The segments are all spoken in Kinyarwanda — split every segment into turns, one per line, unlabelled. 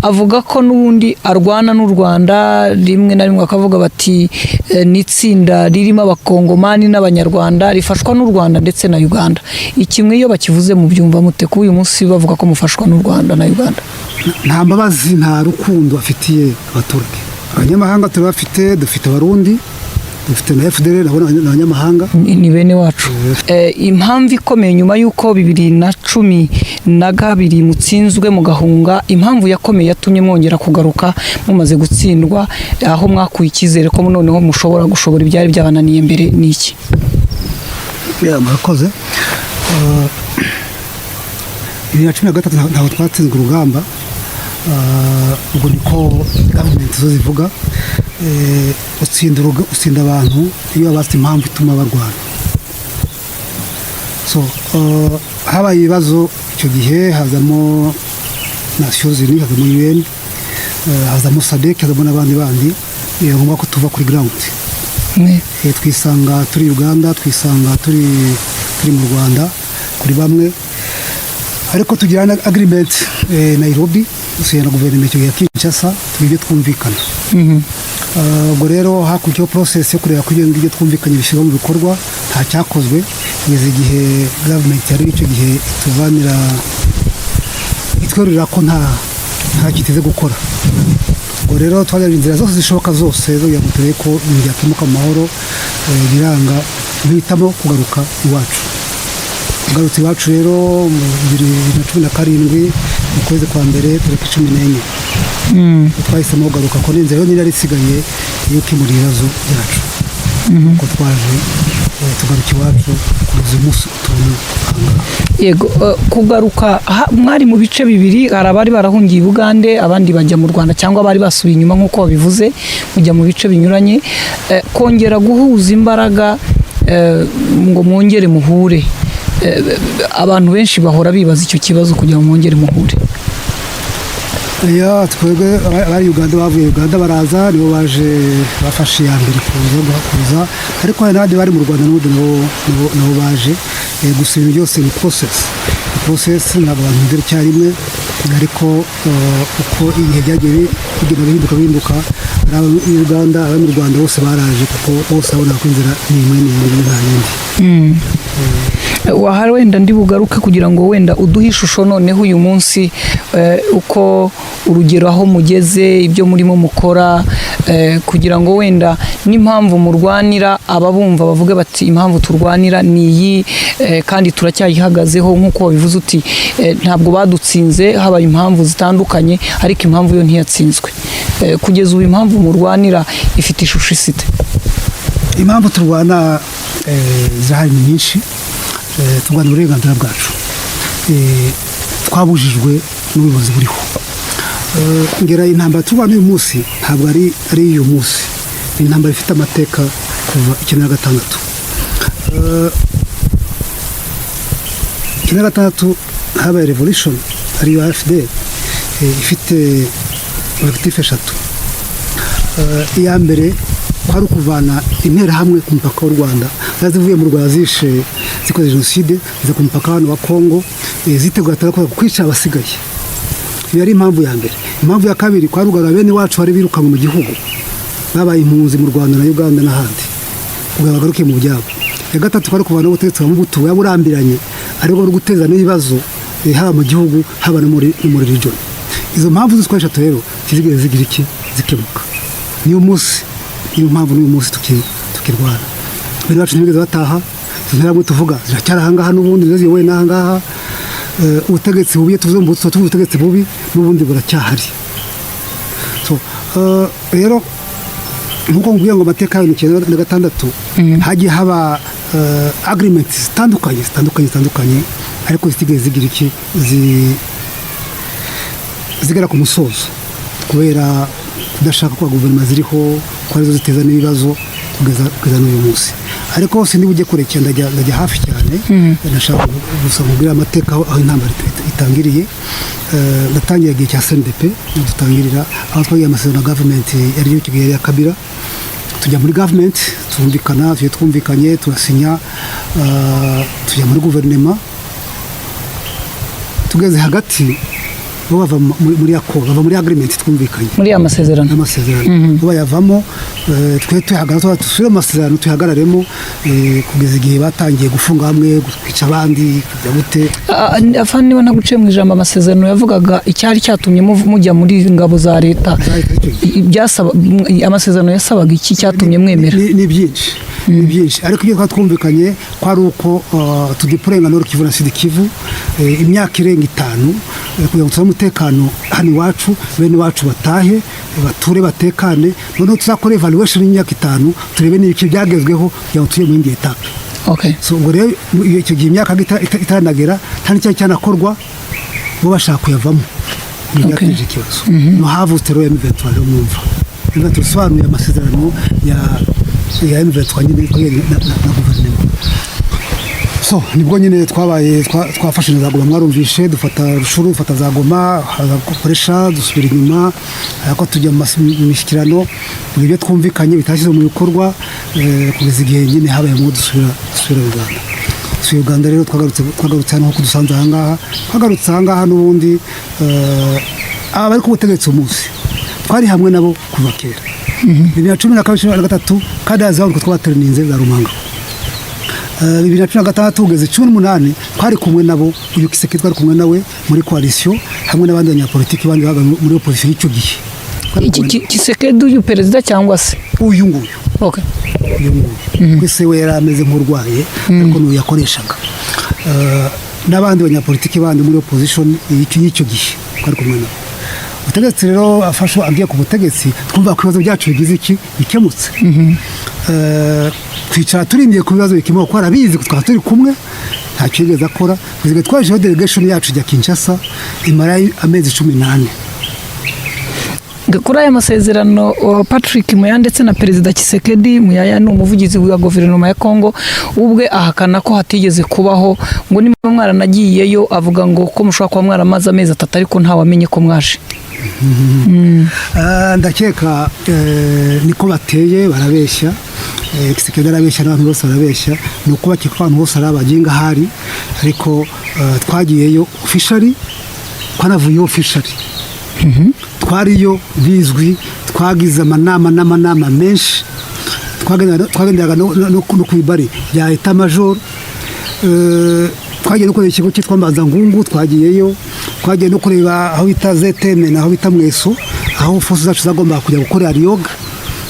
avuga ko n'ubundi arwana n'u Rwanda rimwe na rimwe akavuga bati n'itsinda ririmo abakongomani n'abanyarwanda rifashwa n'u Rwanda ndetse na Uganda. Ikimwe iyo bakivuze mu byumva mute ko uyu munsi bavuga ko mufashwa n'u Rwanda na Uganda?
Nta mbabazi nta rukundo afitiye abaturage. Abanyamahanga turabafite, dufite abarundi, dufite na FDL n'abanyamahanga
ni bene wacu. Impamvu ikomeye nyuma y'uko 2012 mutsinzwe mu gahunga, impamvu yakomeye yatumye mwongera kugaruka mumaze gutsindwa, aho mwakuye icyizere ko noneho mushobora gushobora ibyari byabananiye mbere n'iki?
Murakoze. 2013 ntaho twatsinzwe urugamba, ubwo niko government zo zivuga. Utsinda abantu iyo abafite impamvu ituma barwana. So habaye ibibazo icyo gihe, hazamo Nations Unies, hazamo UN, hazamo SADC, hazamo n'abandi ngombwa ko tuva kuri ground. Twisanga turi Uganda, twisanga turi mu Rwanda kuri bamwe, ariko tugirana agreement Nairobi usiyana guverinoma icyo gihe Kinshasa, tubije twumvikana. Ubwo rero hakurikiraho process yo kureba kugira ngo ibyo twumvikanye bishyirwa mu bikorwa, nta cyakozwe kugeza igihe government yari icyo gihe tuvanira itwerura ko nta kiteze gukora. Ubwo rero twagerageje inzira zose zishoboka zose zo kugira ngo turebe ko ibintu byakemuka mu mahoro, biranga duhitamo kugaruka iwacu. Tugarutse iwacu rero mu 2017 mu kwezi kwa mbere tariki 14. Twahisemo kugaruka ko n'inzira yo nari isigaye yo kwimura ibibazo byacu. Ko twaje tugaruka iwacu kuza umunsi utuntu.
Yego, kugaruka mwari mu bice bibiri, hari abari barahungiye Bugande, abandi bajya mu Rwanda cyangwa bari basubiye inyuma nk'uko babivuze, kujya mu bice binyuranye. Kongera guhuza imbaraga ngo mwongere muhure, abantu benshi bahora bibaza icyo kibazo kugira ngo mwongere muhure.
Twebwe abari Uganda bavuye Uganda baraza, nibo baje bafashe ya mbere kuza, ariko hari n'abandi bari mu Rwanda nabo baje. Gusa ibintu byose ni process ntabwo abantu mbere cyarimwe, ariko uko igihe byagiye bihinduka ari Uganda abari mu Rwanda bose baraje, kuko bose babona ko inzira ni imwe nta yindi.
Wahari wenda ndi bugaruke kugira ngo wenda uduhe ishusho noneho uyu munsi uko urugero aho mugeze, ibyo murimo mukora, kugira ngo wenda n'impamvu murwanira ababumva bavuge bati impamvu turwanira ni iyi, kandi turacyayihagazeho nk'uko wabivuze uti ntabwo badutsinze, habaye impamvu zitandukanye ariko impamvu yo ntiyatsinzwe. Kugeza ubu impamvu murwanira ifite ishusho isite?
Impamvu turwana zirahari ni nyinshi. Turwana uburenganzira bwacu, twabujijwe n'ubuyobozi buriho. Ngera intambara turwana uyu munsi ntabwo ari uyu munsi, ni intambara ifite amateka kuva 1996 habaye revolution ariyo AFD, ifite objectif 3. Iya mbere kwari kuvana interahamwe ku mupaka w'u Rwanda, zazivuye mu Rwanda zishe zikoze jenoside, ziza ku mupaka wa Kongo, zitegura kwica abasigaye. Iyo ari impamvu ya mbere. Impamvu ya kabiri kwarugaga bene wacu bari birukanwe mu gihugu, babaye impunzi mu Rwanda na Uganda n'ahandi, ubwo bagaruke mu byabo. Ya gatatu kwari kuvana ubutegetsi bw'umubutu yaburambiranye, ariko bari guteza n'ibibazo haba mu gihugu haba no muri region. Izo mpamvu zitwaje rero zigeze zigira iki zikemuka. Niyo mpamvu n'uyu munsi tukirwana. Bene wacu ntibigeze bataha, ntabwo tuvuga ziracyari ahangaha n'ubundi ziyobowe n'ahangaha. Ubutegetsi bubi tuvuze mu butso ubutegetsi bubi n'ubundi buracyahari. Rero nkuko nguye ngo amateka ya 1996 hagiye haba agreements zitandukanye, ariko zitigeze zigira iki zigera ku musozo, kubera kudashaka kwa guverinoma ziriho, ko arizo ziteza n'ibibazo kugeza n'uyu munsi. Ariko sindi bujye kurekera, ndajya hafi cyane. Ndashaka gusa kubwira amateka aho intambara itangiriye. Ndatangira igihe cya CNDP, dutangirira aho twagiye amasezerano na government yari yo kigiye ya Kabila. Tujya muri government twumvikana, twumvikanye turasinya, tujya muri guverinoma. Tugeze hagati bo bava muri accord, bava muri agreement twumvikanye
muri amasezerano
bo bayavamo. Twe tuhagaze tusubire mu masezerano tuhagararemo kugeza igihe batangiye gufunga hamwe kwica abandi kujya gute.
Afande niba naguciye mu ijambo, amasezerano yavugaga icyari cyatumye mujya muri ingabo za leta, byasaba amasezerano yasabaga iki cyatumye mwemera?
Ni byinshi ariko ibyo twumvikanye ko ari uko tudipurenga Nord Kivu na Sud Kivu imyaka irenga 5 kugira ngo tuzane umutekano hano iwacu, bene wacu batahe bature batekane, noneho tuzakora evaluation y'imyaka 5 turebe n'ibiki byagezweho kugira ngo tuye mu yindi etape.
Okay.
So ubwo rero icyo gihe imyaka itaranagera nta n'icyo cyanakorwa bo bashaka kuyavamo.
Okay.
No havutse rero M23 rero mwumva tusobanuye amasezerano ya M23 nyine na guverinoma. So nibwo nyine twafashe za Goma, mwarumvishe dufata Rushuru, dufata za Goma, dukoresha dusubira inyuma ariko tujya mu mishyikirano ibyo twumvikanye bitashyize mu bikorwa kugeza igihe nyine habaye mu dusubira Uganda. Rero twagarutse hano ko dusanze ahangaha n'ubundi abari ku butegetsi umunsi twari hamwe nabo kuva kera 2013 kandi azaho ko twabateraniye za Rumanga 2016 ugeze 18 twari kumwe nabo, uyu Kiseke twari kumwe nawe muri coalition hamwe n'abandi banyapolitiki bandi baga muri opposition y'icyo gihe.
Kiseke uyu perezida cyangwa se
uyu nguyu?
Okay.
Uyu nguyu kwese we yarameze nk'urwaye ariko n'uyu yakoreshaga n'abandi banyapolitiki bandi muri opposition y'icyo gihe twari kumwe nabo. Ubutegetsi rero afasho agiye ku butegetsi twumva ko ibibazo byacu bigize iki bikemutse. Twicara turindiye ku bibazo bikemuka ko arabizi twaba turi kumwe nta kigeze akora. Kuzige twaje delegation yacu ya Kinshasa imara amezi 18.
Kuri aya masezerano Patrick Muyaya ndetse na Perezida Tshisekedi, Muyaya ni umuvugizi wa guverinoma ya Kongo, ubwe ahakana ko hatigeze kubaho ngo niba mwaranagiyeyo, avuga ngo ko mushobora kuba mwaramaze amezi 3 ariko nta wamenye ko mwaje.
Ndakeka niko bateye barabeshya. Tshisekedi arabeshya n'abantu bose barabeshya, ni uko bakeka abantu bose ari abaginga hari, ariko twagiyeyo officially, twanavuye officially. Twariyo bizwi, twagize amanama menshi, twagendaga no kwibari ya eta major, twagiye no kureba ikigo cyitwa Mbanza-Ngungu, twagiyeyo twagiye no kureba aho bita ZTM naho bita Mweso, aho force zacu zagomba kujya gukora yoga.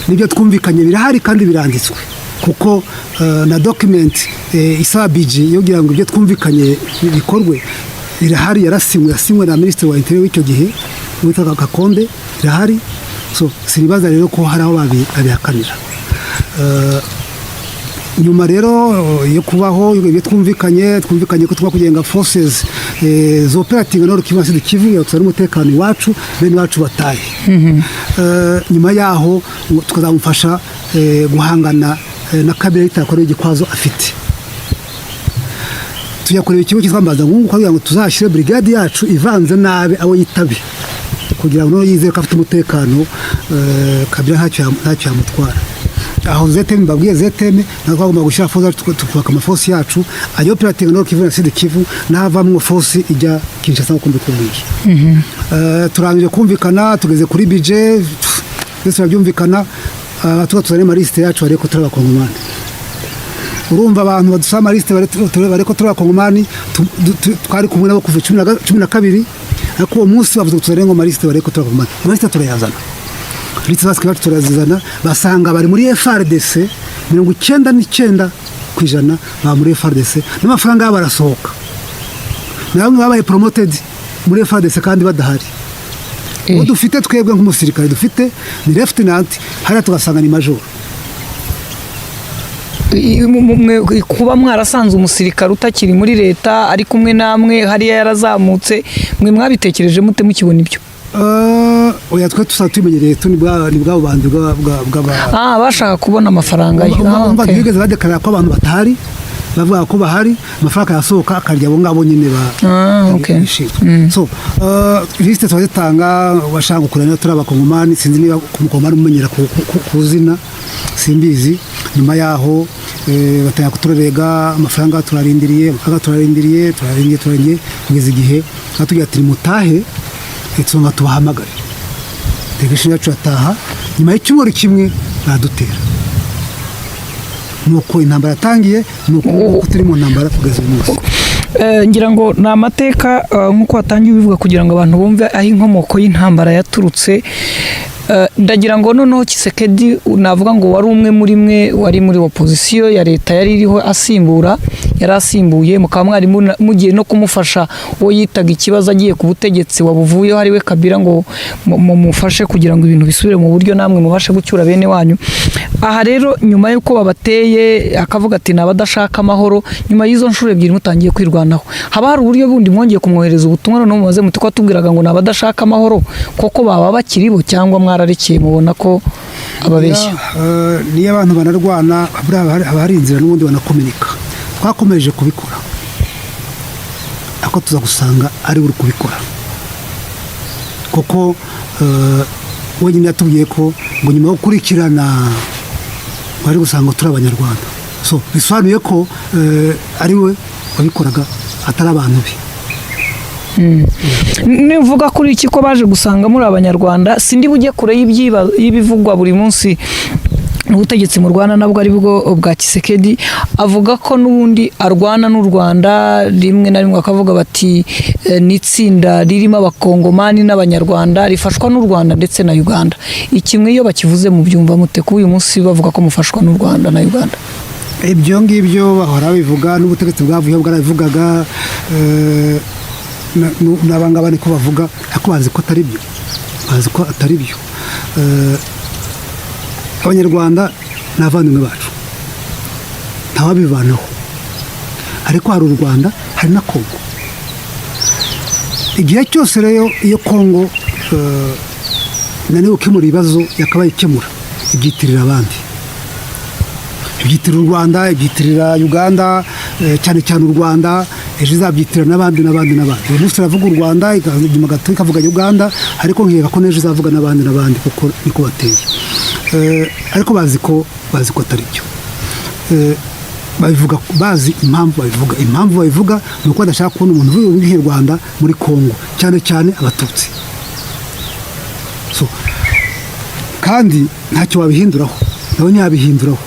Nibyo twumvikanye birahari kandi biranditswe kuko na document isaba budget yo kugira ngo ibyo twumvikanye bikorwe irahari, yasinywe na Minister wa Interior w'icyo gihe witwa Kakonde, irahari. So siribaza rero ko hari aho babihakanira. Nyuma rero yo kubaho ibyo twumvikanye ko twakugenga forces operating Nord Kivu Sud Kivu yatsara umutekano wacu bene wacu bataye. Nyuma yaho tukazamufasha guhangana na Kabila itakora igikwazo afite. Tuyakorera ikigo cyitwa Mbanza-Ngungu kugira ngo tuzashire brigade yacu ivanze nabe abo yitabe kugira ngo yizere ko afite umutekano, Kabila ntacyo yamutwara. Aho ZTM babwiye ZTM nagomba gushira force tukubaka amaforce yacu ayo operating Nord Kivu na Sud Kivu n'avamwe force ijya Kinshasa kumbe kumwiye. Turangije kumvikana tugeze kuri budget byose byumvikana, tuzane mariste yacu ariko turabakongomani. Urumva abantu badusaba mariste bareko turabakongomani twari kumwe nabo kuva 12 ariko uwo munsi bavuze tuzane ngo mariste bareko turabakongomani. Mariste turayazana Ritsaske bacu turazizana basanga bari muri FRDC 99% ba muri FRDC n'amafaranga barasohoka. Namwe babaye promoted muri FRDC kandi badahari. Dufite twebwe nk'umusirikare dufite ni lieutenant, hari tugasanga ni major.
Kuba mwarasanze umusirikare utakiri muri leta ari kumwe namwe hariya yarazamutse, mwe mwabitekereje mute mukibona ibyo?
Oya twe tusatumenyereye ni bwa bandi
bashaka kubona amafaranga
umva bigeze badekara ko abantu batari bavuga ko bahari amafaranga yasohoka akarya abo ngabo nyine
okay.
So liste twazitanga bashaka gukurana turabakongomani, sinzi niba kumukongomani mumenyera kuzina simbizi. Nyuma yaho bataya kuturega amafaranga turarindiriye kugeza igihe atugira ati mutahe tuzongera tubahamagare delegation yacu yataha nyuma y'icyumweru kimwe baradutera nuko intambara yatangiye nuko turi mu ntambara kugeza uyu munsi.
Ngira ngo ni amateka nk'uko watangiye ubivuga kugira ngo abantu bumve aho inkomoko y'intambara yaturutse. Ndagira ngo noneho Tshisekedi navuga ngo wari umwe muri mwe wari muri opposition ya leta yari iriho yarasimbuye mukaba mwari mugiye no kumufasha uwo yitaga ikibazo agiye ku butegetsi wabuvuyeho ari we Kabila ngo mumufashe kugira ngo ibintu bisubire mu buryo namwe mubashe gucyura bene wanyu. Aha rero nyuma yuko babateye akavuga ati nabadashaka amahoro, nyuma y'izo nshuro ebyiri mutangiye kwirwanaho, haba hari uburyo bundi mwongeye kumwohereza ubutumwa noneho mumaze muti ko tubwiraga ngo nabadashaka amahoro koko baba bakiribo cyangwa mwararekeye mubona ko ababeshya?
Niyo abantu banarwana haba hari inzira n'ubundi banakomunika. Twakomeje kubikora ako tuza gusanga ari uri kubikora kuko wenyine yatubwiye ko ngo nyuma yo gukurikirana bari gusanga turi abanyarwanda, so bisobanuye ko ari we wabikoraga atari abantu be.
Nivuga kuri iki ko baje gusanga muri abanyarwanda, sindi bujye kure y'ibivugwa buri munsi ubutegetsi mu Rwanda nabwo ari bwo bwa Tshisekedi avuga ko n'ubundi arwana n'u Rwanda, rimwe na rimwe akavuga bati n'itsinda ririmo abakongomani n'abanyarwanda rifashwa n'u Rwanda ndetse na Uganda. Ikimwe iyo bakivuze mu byumva mute ko uyu munsi bavuga ko mufashwa n'u Rwanda na Uganda?
Ibyo ngibyo bahora bivuga n'ubutegetsi bwavuye bwarabivugaga, n'abangaba niko bavuga ariko bazi ko atari byo, bazi ko atari byo. Abanyarwanda ni abavandimwe bacu ntawabivanaho, ariko hari u Rwanda hari na Kongo. Igihe cyose rero iyo Kongo naniwe gukemura ibibazo yakabaye ikemura ibyitirira abandi, ibyitirira u Rwanda, ibyitirira Uganda, cyane cyane u Rwanda, ejo izabyitirira n'abandi. Uyu munsi iravuga u Rwanda, nyuma gato ikavuga Uganda, ariko nkeka ko n'ejo izavuga n'abandi kuko niko bateye. Ariko bazi ko atari byo. Babivuga bazi impamvu babivuga ni uko badashaka kubona umuntu uvuye mu Rwanda muri Kongo, cyane cyane abatutsi. So kandi ntacyo wabihinduraho, nabo ntiyabihinduraho.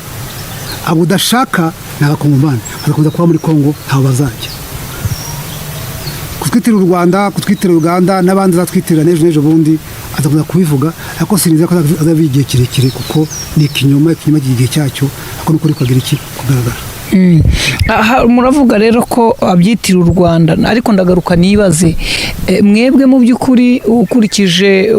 Abo udashaka ni abakongomani bagakomeza kuba muri Kongo, ntaho bazajya. Kutwitira u Rwanda, kutwitira Uganda n'abandi azatwitirira n'ejo bundi azakomeza kubivuga, ariko siniza ko azaba igihe kirekire kuko ni ikinyoma cy'igihe cyacyo, ariko n'ukuri kwagira iki kugaragara.
Muravuga rero ko abyitira u Rwanda, ariko ndagaruka nibaze mwebwe mu by'ukuri ukurikije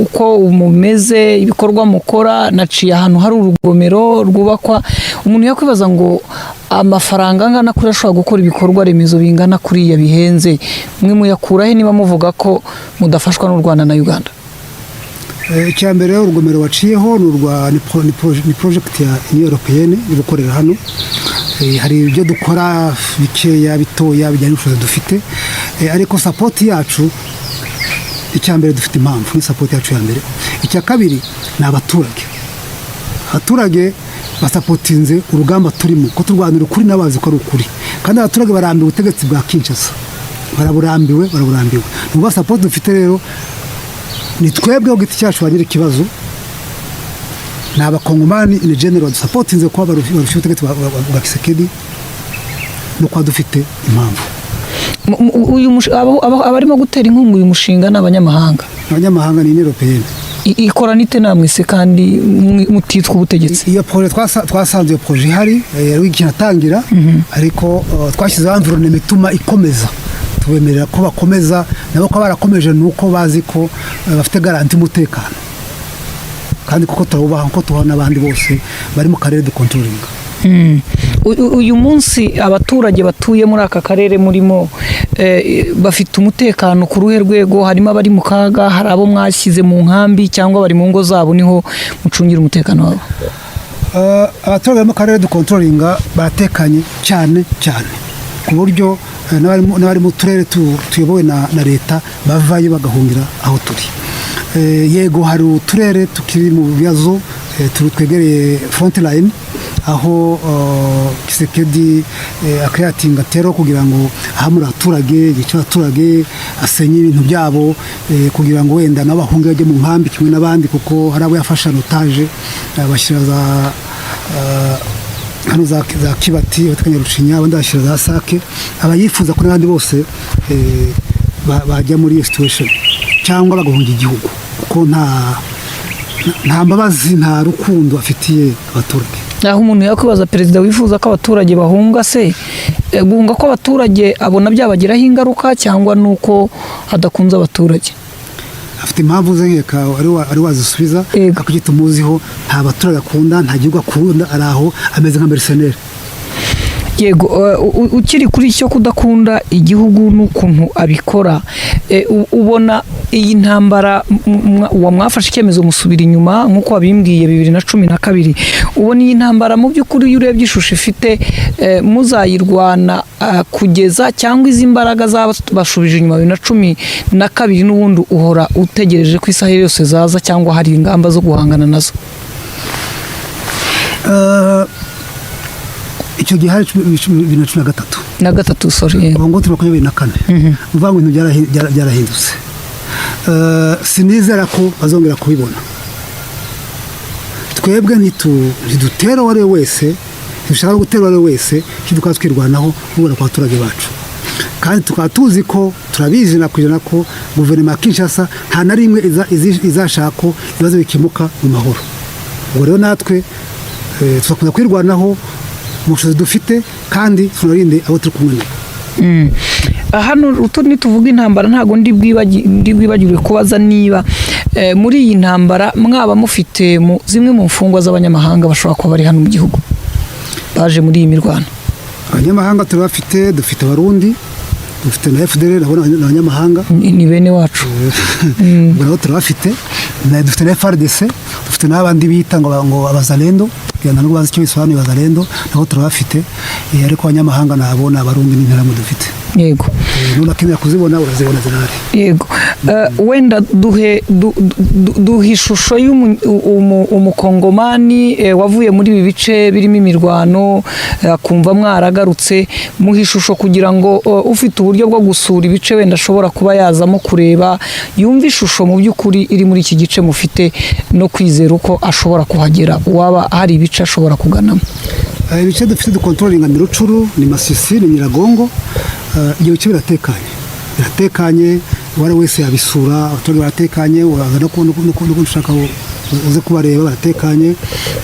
uko mumeze, ibikorwa mukora, naciye ahantu hari urugomero rwubakwa, umuntu yakwibaza ngo amafaranga angana kuri ashobora gukora ibikorwa remezo bingana kuriya bihenze, mwe muyakurahe niba muvuga ko mudafashwa n'u Rwanda na Uganda?
Icya mbere urugomero waciyeho ni project ya Union Européenne iri gukorera hano. Hari ibyo dukora bikeya bitoya bijyanye n'ubushobozi dufite, ariko support yacu icya mbere dufite impamvu ni support yacu ya mbere. Icya kabiri ni abaturage basapotinze urugamba turimo ko turwanira ukuri n'abazi ko ari ukuri, kandi abaturage barambiwe ubutegetsi bwa Kinshasa, baraburambiwe. Nuba support dufite rero ni twebwe ku giti cyacu bagira ikibazo, ni abakongomani in general dusapotinze kuba barufite ubutegetsi bwa Tshisekedi no kuba dufite impamvu. Abarimo gutera inkunga uyu mushinga ni abanyamahanga ni Union Européenne.
Ikora nite namwe se kandi mutitwa ubutegetsi?
Iyo projet twasanze iyo projet ihari yari ikinatangira, ariko twashyizeho environnement ituma ikomeza, tubemerera ko bakomeza, nabo ko barakomeje nuko bazi ko bafite garanti umutekano, kandi kuko turubaha ko tuha n'abandi bose bari mu karere de controlling.
Uyu munsi abaturage batuye muri aka karere murimo bafite umutekano ku ruhe rwego? Harimo abari mu kaga, hari abo mwashyize mu nkambi cyangwa bari mu ngo zabo niho mucungira umutekano wabo?
Abaturage mu karere de controlling baratekanye cyane ku buryo n'abari mu turere tuyobowe na leta bavayo bagahungira aho turi. Yego hari uturere tukiri mu bibazo twegereye front line, aho Kisekedi akreatinga tero kugira ngo ahamura abaturage yica abaturage asenye ibintu byabo kugira ngo wenda n'abahungu bajye mu nkambi kimwe n'abandi kuko hari abo yafasha notage bashyira za hano za Kibati batakanya Rucinya abandi bashyira za Sake abayifuza ko n'abandi bose bajya muri iyo situation cyangwa bagahunga igihugu kuko nta mbabazi nta rukundo afitiye abaturage.
Aho umuntu yakwibaza perezida wifuza ko abaturage bahunga se guhunga ko abaturage abona byabagiraho ingaruka cyangwa nuko adakunze abaturage?
Afite impamvu ze nkeka ari wazisubiza akugita umuziho nta baturage akunda nta gihugu akunda araho ameze nka mercenaire.
Yego ukiri kuri cyo kudakunda igihugu n'ukuntu abikora ubona iyi ntambara mwafashe icyemezo musubira inyuma nk'uko wabimbwiye 2012 ubona iyi ntambara mu by'ukuri iyo urebye ishusho ifite muzayirwana kugeza cyangwa izi mbaraga zabashubije inyuma 2012 n'ubundi uhora utegereje ko isaha yose zaza cyangwa hari ingamba zo guhangana nazo?
Icyo gihe hari 2013
sorry
ngo turi 2024 mvuga ngo byarahindutse sinizera ko bazongera kubibona. Twebwe ntidutera wari wese dushaka gutera wari wese kiduka twirwanaho ubona kwa abaturage bacu kandi tukaba tuzi ko turabizi nakujana ko guverinoma Kinshasa nta na rimwe izashaka ko ibibazo bikemuka mu mahoro. Ubwo rero natwe tuzakunda kwirwanaho umushobozi dufite kandi tunarinde abo turi kumwe nabo.
Hano utundi tuvuga intambara ntago ndi bwibagirwe kubaza niba muri iyi ntambara mwaba mufite zimwe mu mfungwa z'abanyamahanga bashobora kuba bari hano mu gihugu baje muri iyi mirwano.
Abanyamahanga turabafite, dufite abarundi, dufite na FDL n'abanyamahanga
ni bene wacu.
Ubwo turabafite, dufite na FARDC, dufite n'abandi bita ngo abazalendo kugira ngo bazi icyo bisobanuye abazalendo nabo turabafite ariko abanyamahanga nabona abarundi n'interamu dufite.
Yego
nuna kimya kuzibona urazibona zinari.
Yego wenda duhe ishusho y'umukongomani wavuye muri ibi bice birimo imirwano akumva mwaragarutse muhe ishusho kugira ngo ufite uburyo bwo gusura ibice wenda ashobora kuba yazamo kureba yumva ishusho mu by'ukuri iri muri iki gice mufite no kwizera uko ashobora kuhagera waba hari ibice ashobora kuganamo.
Ibice dufite dukontrolinga ni Rucuru, ni Masisi, ni Nyiragongo. Ibyo bice biratekanye wari wese yabisura abaturage baratekanye uraza no gushaka uze kubareba baratekanye.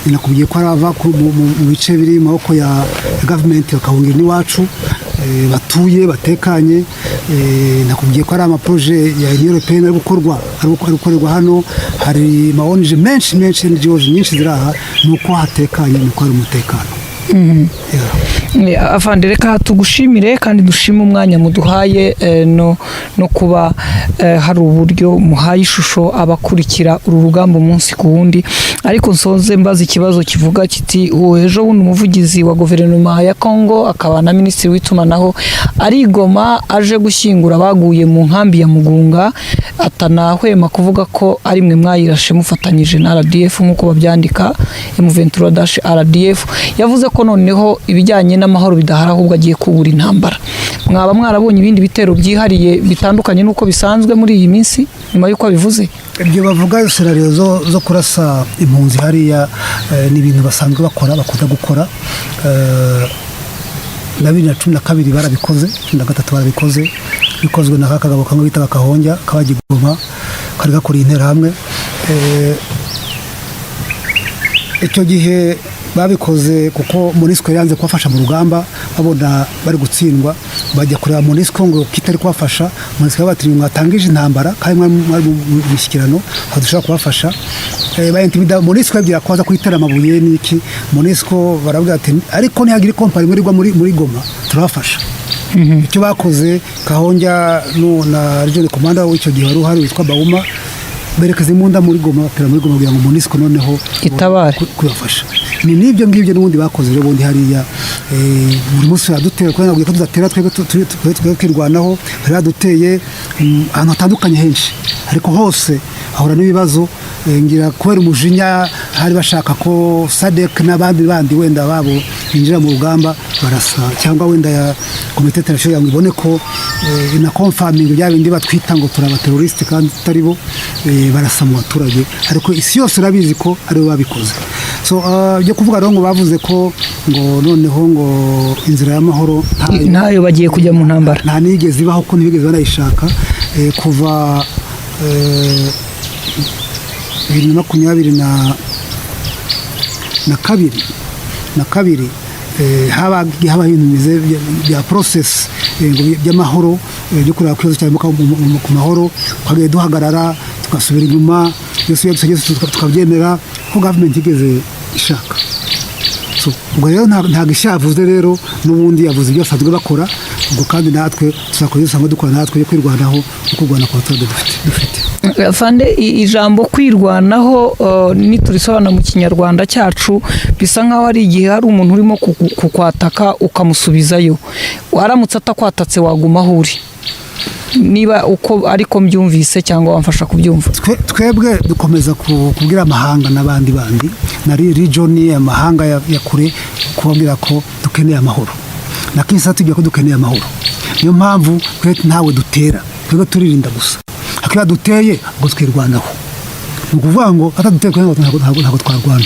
Nakubwiye ko arava mu bice biri mu maboko ya government bakahungira n'iwacu batuye batekanye. Nakubwiye ko ari amaproje ya Union Européenne ari gukorerwa hano hari maonje menshi NGOs nyinshi ziraha nuko hatekanye nuko ari umutekano. Afande reka tugushimire kandi dushima umwanya muduhaye no kuba hari uburyo muhaye ishusho abakurikira uru rugamba umunsi ku wundi. Ariko nsonze mbaza ikibazo kivuga kiti ejo bundi umuvugizi wa guverinoma ya Kongo akaba na minisitiri w'itumanaho arigoma aje gushyingura baguye mu nkambi ya Mugunga atanahwema kuvuga ko ari mwe mwayirashe mufatanyije na RDF nk'uko babyandika M23-RDF. yavuze ko noneho ibijyanye n'amahoro bidahara ahubwo agiye kubura intambara. Mwaba mwarabonye ibindi bitero byihariye bitandukanye nuko bisanzwe muri iyi minsi nyuma yuko bivuze? Ibyo bavuga scenario zo kurasa impunzi hariya ni ibintu basanzwe bakunda gukora. Na 2012 barabikoze, 2013 barabikoze, bikozwe na kakagabo kamwe bita Kahonja kabagigoma kari gakora intera hamwe. Icyo gihe babikoze kuko MONUSCO yanze kubafasha mu rugamba babona bari gutsindwa bajya kureba MONUSCO ngo kitari kubafasha. MONUSCO batiri mwatangije intambara kandi mwari mu mishyikirano hadushaka kubafasha. Bayentimida MONUSCO yagira kwaza kwitera amabuye niki MONUSCO baravuga ati ariko ntihagira company muri Goma turabafasha. Icyo bakoze Kahonja na regional commander w'icyo gihe wari uhari witwa Bauma berekeze imunda muri Goma kugira ngo MONUSCO noneho
itabare
kubafasha. Ni nibyo ngibyo n'ubundi bakoze rero bundi hariya buri munsi yadutera ko nabwiye ko tuzatera twebwe twirwanaho yaduteye ahantu hatandukanye henshi ariko hose ahura n'ibibazo ngira kubera umujinya hari bashaka ko SADC n'abandi bandi wenda babo binjira mu rugamba barasa, cyangwa wenda ya komite international ngo ibone ko ina confirming bya bindi batwita ngo turaba terroriste kandi tutari bo, barasa mu baturage, ariko isi yose urabizi ko ari bo babikoze. So byo kuvuga rero ngo bavuze ko ngo noneho ngo inzira y'amahoro
ntayo bagiye kujya mu ntambara,
nta nigeze ibaho ko ntibigeze banayishaka kuva 2022 haba ibintu bize bya process by'amahoro byo kureba kwizo cyane ku mahoro, twagaye duhagarara tugasubira inyuma, byose tukabyemera ko government igeze ishaka. So ubwo rero ntabwo ishavuze rero n'ubundi yavuze ibyo asanzwe bakora, ubwo kandi natwe tuzakora usanga dukora natwe yo kwirwanaho no kurwana ku baturage dufite.
Fande, ijambo kwirwanaho niturisobanura mu kinyarwanda cyacu bisa nkaho ari igihe hari umuntu urimo kukwataka ukamusubizayo, waramutse atakwatatse waguma aho uri, niba uko ariko mbyumvise cyangwa wamfasha kubyumva.
Twebwe dukomeza kubwira amahanga n'abandi na region amahanga ya kure kubabwira ko dukeneye amahoro, na kinsa tugiye ko dukeneye amahoro. Niyo mpamvu twe ntawe dutera, twebwe turirinda gusa, akiba duteye ngo twirwanaho, ni ukuvuga ngo ataduteye ntabwo twarwana.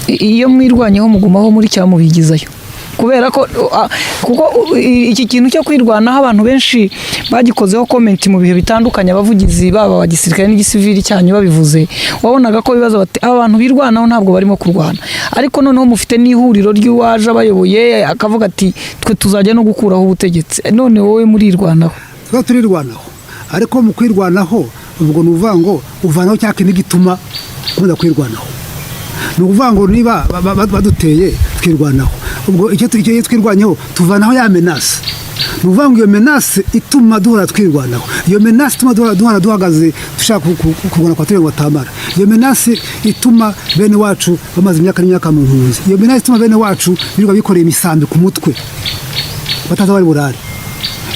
Iyo mwirwanyeho mugumaho muri cyangwa mubigizayo, kubera ko kuko iki kintu cyo kwirwanaho abantu benshi bagikozeho comment mu bihe bitandukanye, abavugizi baba wa gisirikare n'igisivili cyanyu babivuze, wabonaga ko bibaza bati abantu birwanaho ntabwo barimo kurwana, ariko noneho mufite n'ihuriro ry'uwaje abayoboye akavuga ati twe tuzajya no gukuraho ubutegetsi, none wowe murirwanaho.
Twe turirwanaho, ariko mu kwirwanaho ubwo nuvuga ngo uvanaho cyake n'igituma kuza kwirwanaho, ni ukuvuga ngo niba baduteye twirwanaho, ubwo icyo twirwanyeho tuvanaho ya menace, ni ukuvuga ngo iyo menace ituma duhora twirwanaho, iyo menace ituma duhora duhagaze dushaka kurwana kwa turere ngo batamara, iyo menace ituma bene wacu bamaze imyaka n'imyaka mu mpunzi, iyo menace ituma bene wacu birirwa bikoreye imisambi ku mutwe bataza bari burare,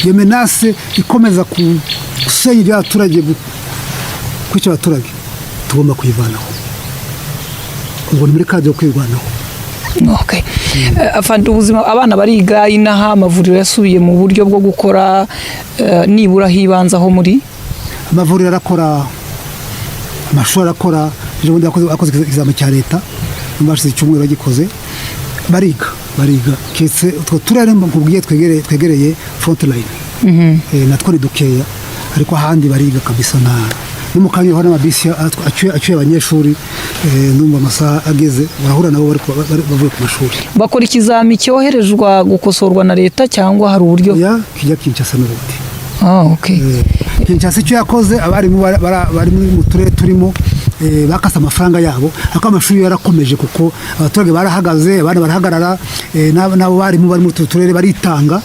iyo menace ikomeza gusenya iby'abaturage, kwica abaturage, tugomba kuyivanaho. Ubwo ni muri kaje yo kwirwanaho.
Okay. Afande, ubuzima abana bariga inaha, amavuriro yasubiye mu buryo bwo gukora nibura hibanzaho muri
amavuriro arakora, amashuri arakora, ejo bundi akoze examen cya leta, mbashize icyumweru bagikoze, bariga ketse utwo turere mbubwiye twegereye front line. Natwo ni dukeya, ariko ahandi bariga kabisa no mu kanya ho n'amabisi acuye abanyeshuri, numva amasaha ageze barahura nabo bavuye ku mashuri.
Bakora ikizami cyoherezwa gukosorwa na leta cyangwa hari uburyo
kijya Kinshasa n'ubundi.
Okay.
Kinshasa icyo yakoze abarimu bari mu turere turimo bakasa amafaranga yabo, ariko amashuri yarakomeje kuko abaturage barahagaze, abana barahagarara, nabo barimu bari mu turere baritanga,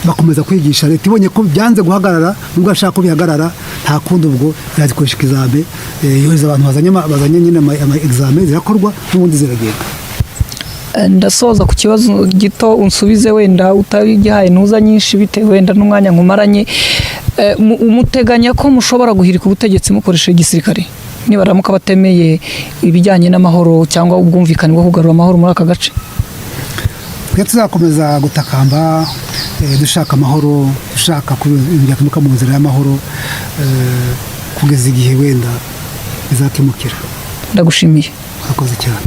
bakomeza kwigisha. Leta ibonye ko byanze guhagarara, nubwo ashaka ko bihagarara, nta kundi ubwo yazikoresha ikizame, yohereza abantu bazanye nyine ama examen zirakorwa n'ubundi ziragenda.
Ndasoza ku kibazo gito unsubize, wenda utagihaye ntuza nyinshi bitewe wenda n'umwanya nkumaranye, umuteganya ko mushobora guhirika ubutegetsi mukoresheje igisirikare nibaramuka batemeye ibijyanye n'amahoro cyangwa ubwumvikane bwo kugarura amahoro muri aka gace?
Twe tuzakomeza gutakamba, dushaka amahoro, dushaka kubyakemuka mu nzira y'amahoro, kugeza igihe wenda bizakemukira.
Ndagushimiye.
Akoze cyane.